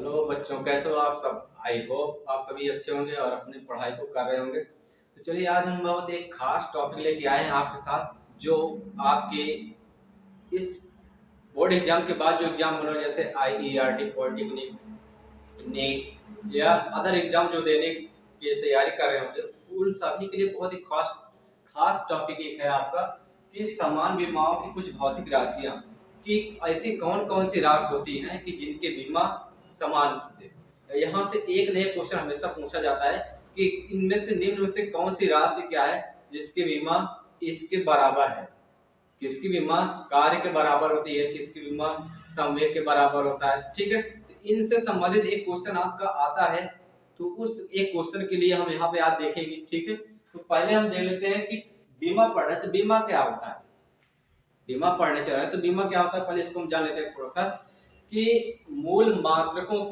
Hello बच्चों, कैसे हो आप सब। आई होप आप सभी अच्छे होंगे और अपनी पढ़ाई को कर रहे होंगे। तो चलिए आज हम बहुत एक खास टॉपिक लेके आए हैं आपके साथ, जो आपके इस बोर्ड एग्जाम के बाद जो एग्जाम होने वाले जैसे IERT, पॉलिटेक्निक, नीट या अदर एग्जाम जो देने की तैयारी कर रहे होंगे, उन सभी के लिए बहुत ही खास खास टॉपिक एक है आपका कि समान बीमाओं की कुछ भौतिक राशियां, कि ऐसी कौन कौन सी राशि होती हैं कि जिनके बीमा समान होते हैं। यहाँ से एक नया क्वेश्चन हमेशा पूछा जाता है कि इनमें से निम्न में से कौन सी राशि क्या है जिसकी बीमा इसके बराबर है। किसकी बीमा कार्य के बराबर होती है, किसकी बीमा संवेग के बराबर होता है। ठीक है, तो इनसे संबंधित एक क्वेश्चन आपका आता है, तो उस एक क्वेश्चन के लिए हम यहाँ पे आज देखेंगे। ठीक है, तो पहले हम देख लेते हैं कि बीमा पढ़ रहे हैं तो बीमा क्या होता है। बीमा पढ़ने चल रहे हैं तो बीमा क्या होता है, पहले इसको हम जान लेते हैं थोड़ा सा कि मूल मात्रकों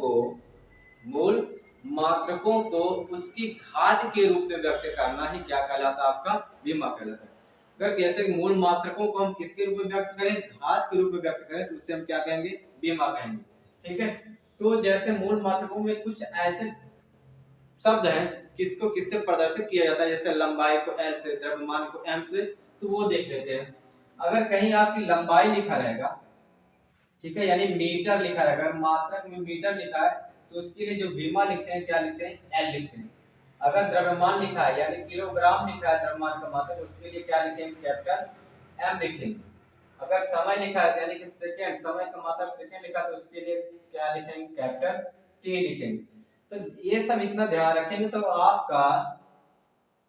को उसकी घात के रूप में व्यक्त करना ही क्या कहलाता है, आपका बीमा कहलाता है। अगर जैसे मूल मात्रकों को हम किसके रूप में व्यक्त करें, घात के रूप में व्यक्त करें, तो उसे हम क्या कहेंगे, बीमा कहेंगे। ठीक है, तो जैसे मूल मात्रकों में कुछ ऐसे शब्द हैं किसको किससे प्रदर्शित किया जाता है, जैसे लंबाई को L से, द्रव्यमान को M से, तो वो देख लेते हैं। अगर कहीं आपकी लंबाई लिखा रहेगा, ठीक है, यानी मीटर लिखा रहेगा, अगर मात्रक में मीटर लिखा है तो उसके लिए जो बीमा लिखते हैं क्या लिखते हैं, L लिखते हैं। अगर द्रव्यमान लिखा है यानी किलोग्राम लिखा है द्रव्यमान का मात्रक, तो उसके लिए क्या लिखेंगे, कैपिटल M लिखेंगे। अगर समय लिखा है यानी कि सेकंड, समय का मात्रक सेकंड लिखा है तो उसके लिए क्या लिखेंगे, कैपिटल T लिखेंगे। तो ये सब इतना ध्यान रखेंगे तो आपका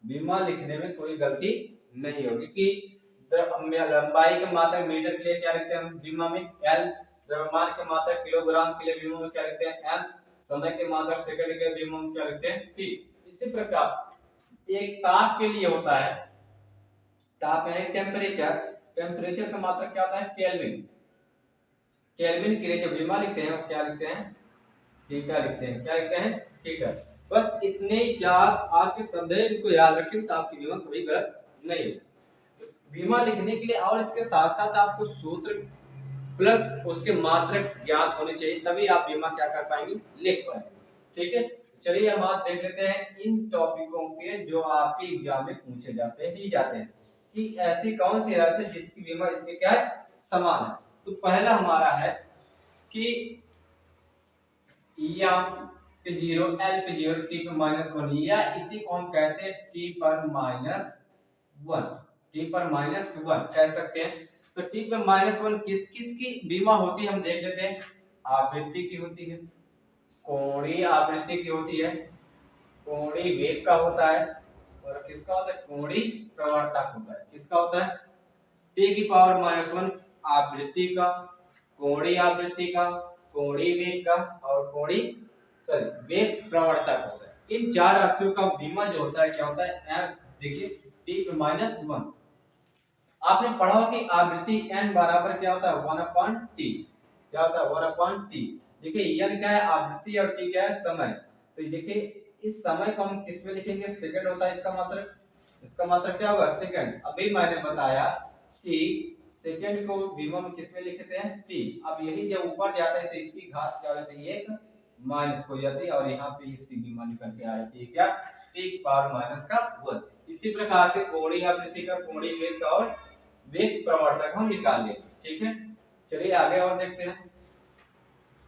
बीमा लिखने में कोई गलती नहीं होगी। कि लंबाई के मात्रक मीटर के लिए क्या लिखते हैं बीमा में L, द्रव्यमान के मात्रक किलोग्राम के लिए बीमा में क्या लिखते हैं M, समय के मात्रक सेकंड के लिए बीमा में क्या लिखते हैं T। इसी प्रकार एक ताप के लिए होता है, ताप यानी टेम्परेचर, टेम्परेचर का मात्रक क्या होता है, केल्विन। केल्विन के लिए जो बीमा लिखते हैं वो क्या लिखते हैं, थीटा लिखते हैं। क्या लिखते हैं, थीटा। बस इतने ही चार आपके शब्द हैं, इनको याद रखें तो आपकी बीमा कभी गलत नहीं होगी। बीमा लिखने के लिए और इसके साथ साथ आपको सूत्र प्लस उसके मात्रक ज्ञात होने चाहिए, तभी आप बीमा क्या कर पाएंगे, लिख पाएंगे। ठीक है, चलिए हम आज देख लेते हैं इन टॉपिकों के जो आपके एग्जाम में पूछे जाते हैं कि ऐसी कौन सी राशि जिसकी बीमा इसके क्या है, समान है। तो पहला हमारा है कि या पे 0, L पे 0, T पे -1, या इसी को हम कहते हैं T पर -1, T पर -1 कह सकते हैं। तो T पे -1 किस किस की बीमा होती है हम देख लेते हैं। आवृत्ति की होती है, कोणीय आवृत्ति की होती है, कोणीय वेग का होता है, और किसका होता है, कोणीय प्रवणता होता है। किसका होता है, T की पावर -1 आवृत्ति का, कोणीय आवृत्ति का, कोणीय वेग का और कोणीय वेग प्रवणता का होता है। इन चार राशियों का बीमा जो होता है क्या होता है, देखिए T पे -1। आपने पढ़ा कि आवृत्ति n बराबर क्या होता है, 1/t। क्या होता है, 1/t। देखिए n क्या है, आवृत्ति, और t क्या है, समय। तो देखिए इस समय को हम किस में लिखेंगे, सेकंड होता है इसका मात्रक। इसका मात्रक क्या होगा, सेकंड। अभी मैंने बताया कि सेकंड को बीमा में किस में लिखते हैं, t। अब यही जब ऊपर जाता है तो इसकी घात क्या हो जाती है, 1 माइनस हो जाती है, और यहाँ पे इसकी बीमा निकल के आ जाती है क्या, t की पावर -1। इसी प्रकार से कोणीय आवृत्ति का, कोणीय वेग का और वेग प्रवणता का हम निकाल लेंगे। ठीक है, चलिए आगे और देखते हैं।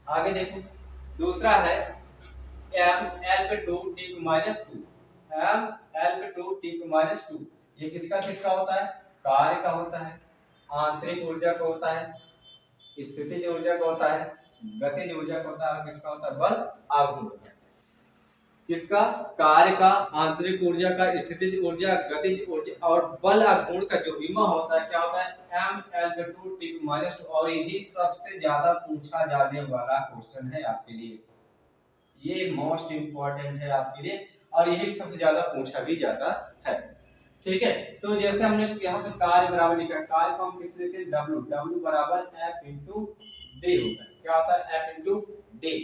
आगे देखो, दूसरा है m L पे 2 T पे -2, m L पे 2 T पे -2। ये किसका किसका होता है, कार्य का होता है, आंतरिक ऊर्जा का होता है, स्थितिज ऊर्जा का होता है, गतिज ऊर्जा का होता है, और किसका होता है, बल आघूर्ण होता है। किसका, कार्य का, आंतरिक ऊर्जा का, स्थितिज ऊर्जा, गतिज ऊर्जा और बल आघूर्ण का जो बीमा होता है क्या होता है, m L पे 2 T पे -2। और यही सबसे ज्यादा पूछा जाने वाला क्वेश्चन है आपके लिए, ये मोस्ट इंपॉर्टेंट है आपके लिए, और यही सबसे ज्यादा पूछा भी जाता है। ठीक है, तो जैसे हमने यहाँ पे कार्य बराबर लिखा है, कार्य को हम किस लेते हैं, W, W बराबर F इंटू D होता है। क्या होता है, F इंटू D।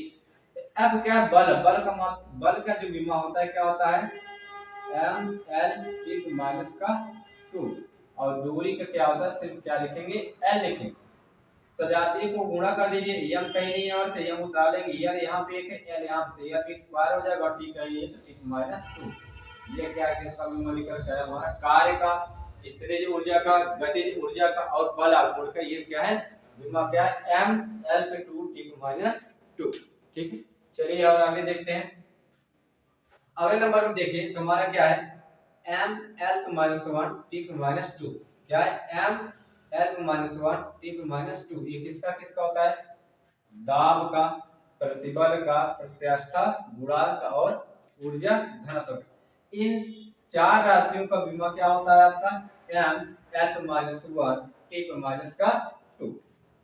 F क्या है, बल, बल का जो बीमा होता है क्या होता है, M L T माइनस का 2, और दूरी का क्या होता है, सिर्फ क्या लिखेंगे, L लिखेंगे। सजातीय को गुणा कर दीजिए, यम कहीं नहीं है और तो यम उतार लेंगे, यल यहाँ पे एक है, एल यहाँ पे, यल भी स्क्वायर हो जाएगा और टी कहीं नहीं है तो टी माइनस 2। ये क्या है, इसका न्यूमेरिकल क्या है हमारा, कार्य का, स्थितिज ऊर्जा का, गतिज ऊर्जा का और बल आघूर्ण का, ये क्या है विमा, क्या है m l पे 2 टी माइनस 2। ठीक है, चलिए और आगे देखते हैं। अगले नंबर में देखिए तो हमारा क्या है m l पे माइनस 1 टी पे माइनस 2, क्या है m l पे माइनस 1 टी पे माइनस 2, ये किसका किसका होता है, दाब का, प्रतिबल का, प्रत्यास्था गुणांक और ऊर्जा घनत्व का। इन चार राशियों का विमा क्या होता है आपका m l पे माइनस 1 टी पे माइनस का 2।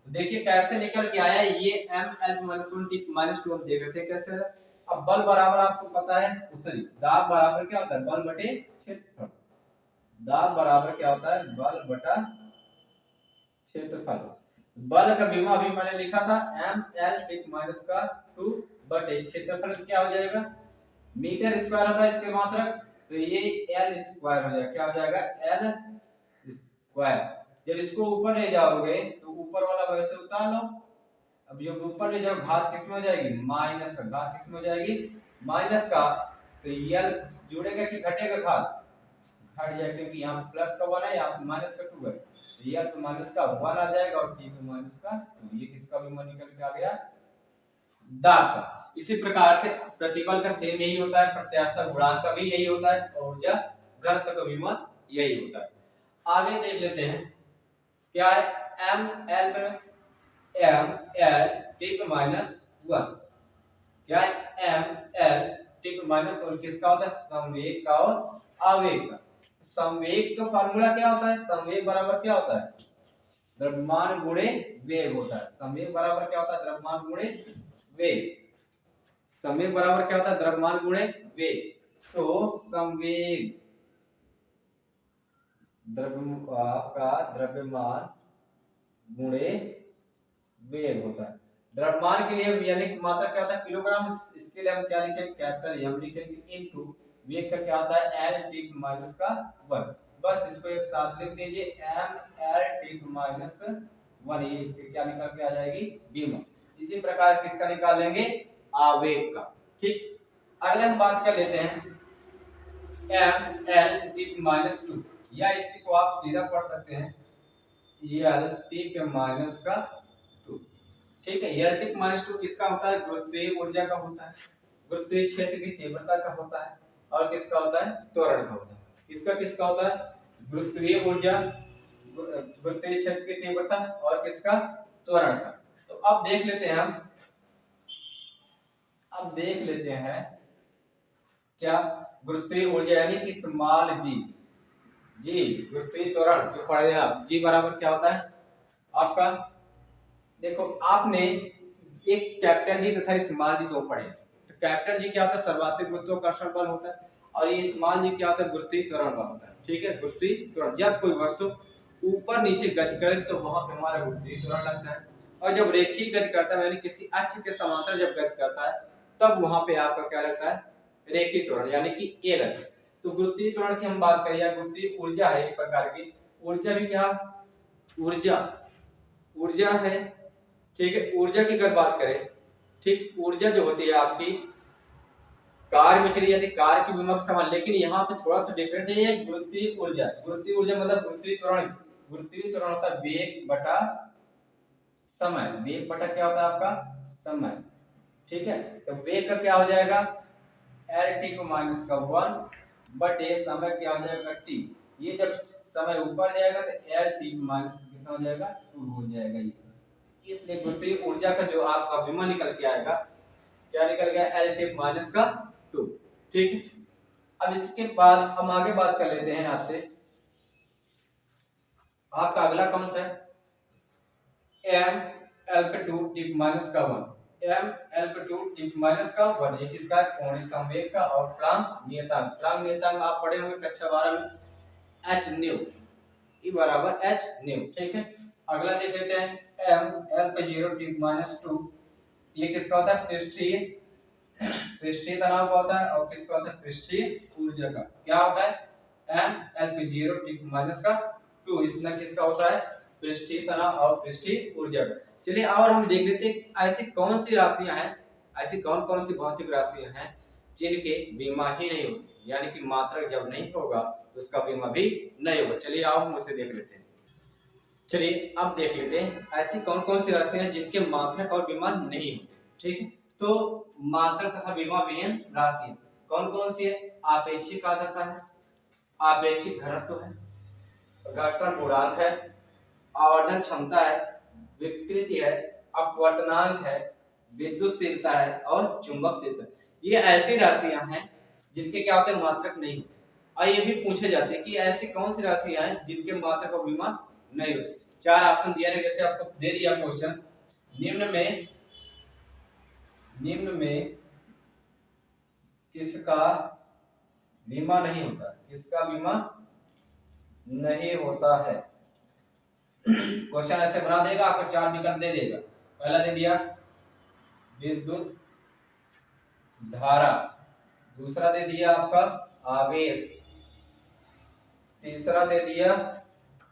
तो देखिए कैसे निकल के आया ये m l पे माइनस 1 टी पे माइनस 2, हम देख रहे थे कैसे। अब बल बराबर आपको पता है, सॉरी दाब बराबर क्या होता है, बल बटे क्षेत्रफल। दाब बराबर क्या होता है, बल बटा क्षेत्रफल। बल का विमा अभी मैंने लिखा था m l टी माइनस का 2 बटे क्षेत्रफल क्या हो जाएगा, मीटर स्क्वायर होता है इसके मात्रक, तो ये l स्क्वायर हो जाएगा, क्या हो जाएगा l स्क्वायर। जब इसको ऊपर ले जाओगे तो ऊपर वाला वैसे उतार लो, अब जो ऊपर ले जाओ घात किस में हो जाएगी, माइनस का, घात किस में हो जाएगी माइनस का, तो यल जुड़ेगा कि घटेगा, घात घट जाएगा क्योंकि यहाँ प्लस का 1 है, यहाँ माइनस का 2 है, तो यल पे माइनस का 1 आ जाएगा और टी पे माइनस का 2। ये किसका विमा निकल के आ गया, दाब का। इसी प्रकार से प्रतिबल का सेम यही होता है, प्रत्यास्था गुणांक का भी यही होता है और ऊर्जा घनत्व का विमा यही होता है। आगे देख लेते हैं क्या है m l टी पे माइनस 1, क्या है m l टी पे माइनस 1 किसका होता है, संवेग का और आवेग का। संवेग का फार्मूला क्या होता है, संवेग बराबर क्या होता है, द्रव्यमान गुणे वेग होता है। संवेग बराबर क्या होता है, द्रव्यमान गुणे वेग। संवेग बराबर क्या होता है, द्रव्यमान गुणे वेग। तो संवेग आपका द्रव्यमान गुणे वेग होता है। द्रव्यमान के लिए यानी कि मात्रा क्या होता है किलोग्राम, इसके लिए हम क्या लिखेंगे, कैपिटल एम लिखेंगे इनटू वेग का क्या होता है एल टी माइनस का 1। बस इसको एक साथ लिख दीजिए एम एल टी माइनस 1, ये इसके क्या निकल के आ जाएगी बीमा। इसी प्रकार किसका निकाल लेंगे, आवेग का। ठीक, अगले हम बात कर लेते हैं एम एल टी माइनस 2, या इसी को आप सीधा पढ़ सकते हैं एल टी के माइनस का 2। ठीक है, एल टी माइनस 2 किसका होता है, गुरुत्वीय ऊर्जा का होता है, गुरुत्वीय क्षेत्र की तीव्रता का होता है और किसका होता है त्वरण का होता है। किसका किसका होता है, गुरुत्वीय ऊर्जा, गुरुत्वीय क्षेत्र की तीव्रता और किसका त्वरण का। तो अब देख लेते हैं हम, अब देख लेते हैं क्या गुरुत्वीय ऊर्जा यानी कि स्मॉल जी, जी गुरुत्वीय त्वरण जो पढ़े हैं आप, जी बराबर क्या होता है आपका, देखो आपने एक कैपिटल जी तथा स्मॉल जी दो पढ़े, तो कैपिटल जी क्या होता है सर्वाधिक गुरुत्वाकर्षण बल होता है और ये स्मॉल जी क्या होता है गुरुत्वीय त्वरण बल होता है। ठीक है, गुरुत्वीय त्वरण, जब कोई वस्तु ऊपर नीचे गति करे तो वहां पे हमारा गुरुत्वीय त्वरण लगता है, और जब रेखीय गति करता है यानी किसी अक्ष के समांतर जब गति करता है तब वहां पे आपका क्या लगता है रेखीय त्वरण यानी कि ए लगता है। तो गुरुत्वीय त्वरण की हम बात करें या गुरुत्वीय ऊर्जा है एक प्रकार की, ऊर्जा भी क्या ऊर्जा, ऊर्जा है। ठीक है, ऊर्जा की अगर बात करें, ठीक ऊर्जा जो होती है आपकी कार्य में चली जाती है, कार्य की विमक समान, लेकिन यहाँ पे थोड़ा सा डिफरेंट है, ये गुरुत्वीय ऊर्जा, गुरुत्वीय ऊर्जा मतलब गुरुत्वीय त्वरण, गुरुत्वीय त्वरण होता है वेग बटा समय, वेग बटा क्या होता है आपका समय। ठीक है, तो वेग का क्या हो जाएगा एल टी को माइनस का 1 बटे समय क्या हो जाएगा टी, ये जब समय ऊपर जाएगा तो एल टी माइनस कितना हो जाएगा 2 हो जाएगा ये। इसलिए गुरुत्वीय ऊर्जा का जो आपका विमा निकल के आएगा क्या निकल गया एल टी माइनस का 2। ठीक है, अब इसके बाद हम आगे बात कर लेते हैं आपसे, आपका अगला कौन सा है एम एल पे 2 टी माइनस का 1, एम एल पे 2 टी माइनस का 1, ये किसका है कोणीय संवेग का और प्रांत नियतांक, प्रांत नियतांक आप पढ़े होंगे कक्षा 12 में h न्यू, ई बराबर h न्यू। ठीक है, अगला देख लेते हैं एम एल पे 0 टी माइनस 2, ये किसका होता है पृष्ठीय, पृष्ठीय तनाव का होता है और किसका होता है पृष्ठीय ऊर्जा का, क्या होता है एम एल पे 0 टी माइनस का 2, इतना किसका होता है पृष्ठीय तनाव और पृष्ठीय ऊर्जा का। चलिए और हम देख लेते हैं ऐसी कौन सी राशियां हैं, ऐसी कौन कौन सी भौतिक राशियां हैं जिनके बीमा ही नहीं होती, यानी कि मात्रक जब नहीं होगा तो उसका बीमा भी नहीं होगा। चलिए आओ हम उसे देख लेते हैं। चलिए अब देख लेते हैं ऐसी कौन कौन सी राशियां हैं जिनके मात्रक और बीमा नहीं होते। ठीक है, तो मात्रक तथा बीमा विहीन राशि कौन कौन सी है? आपेक्षिक आर्द्रता है, आपेक्षिक घनत्व है, घर्षण गुणांक है, आवर्धन क्षमता है, विकृति है, अपवर्तनांक है, विद्युतशीलता है और चुंबकशीलता। ये ऐसी राशियां हैं जिनके क्या होते हैं? मात्रक नहीं होते। और ये भी पूछे जाते हैं कि ऐसी कौन सी राशियां हैं जिनके मात्रक और बीमा नहीं होते। चार ऑप्शन दिया है, जैसे आपको दे दिया क्वेश्चन, निम्न में किसका बीमा नहीं होता? किसका बीमा नहीं होता है? क्वेश्चन ऐसे बना देगा, आपको चार विकल्प दे देगा। पहला दे दिया विद्युत धारा, दूसरा दे दिया आपका आवेश, तीसरा दे दिया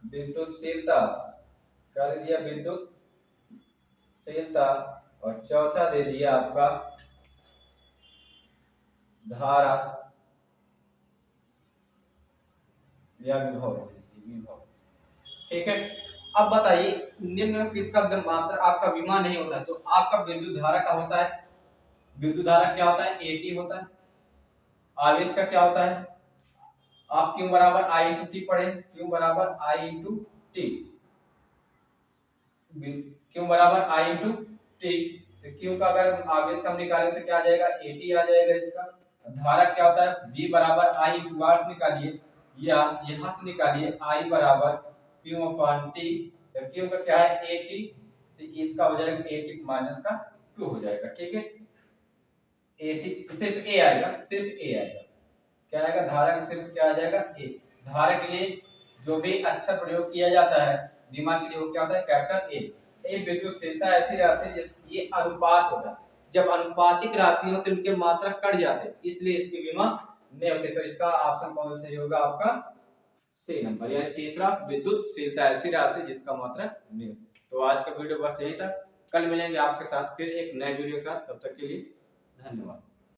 विद्युतशीलता, क्या दे दिया? विद्युतशीलता, और चौथा दे दिया आपका धारा या विभव। ठीक है, अब बताइए निम्न में किसका मात्र आपका बीमा नहीं होता है? तो आपका विद्युत धारा का होता है, विद्युत धारा क्या होता है? AT होता है। आवेश का क्या होता है? आप Q बराबर I इंटू टी पढ़े, Q बराबर I इंटू टी, Q बराबर I इंटू टी। तो Q का अगर आवेश का हम निकालेंगे तो क्या आ जाएगा? AT आ जाएगा इसका। धारा क्या होता है? V बराबर I इंटू R से निकालिए या यहां से निकालिए I बराबर Q अपॉन T। तो Q का क्या है? AT, तो इसका हो जाएगा AT माइनस का 2 हो जाएगा। ठीक है, AT सिर्फ A आएगा, सिर्फ A आएगा। क्या आएगा? धारा का सिर्फ क्या आ जाएगा? A। धारा के लिए जो भी अक्षर प्रयोग किया जाता है बीमा के लिए वो क्या होता है? Capital A। विद्युतशीलता ऐसी राशि जिस ये अनुपात होता है, जब अनुपातिक राशि हो तो इनके मात्रक कट जाते हैं, इसलिए इसकी बीमा नहीं होती। तो इसका ऑप्शन कौन सा होगा? आपका सी नंबर, यानी तीसरा विद्युतशीलता ऐसी राशि जिसका मात्रक नहीं होती। तो आज का वीडियो बस यही था, कल मिलेंगे आपके साथ फिर एक नए वीडियो के साथ, तब तक के लिए धन्यवाद।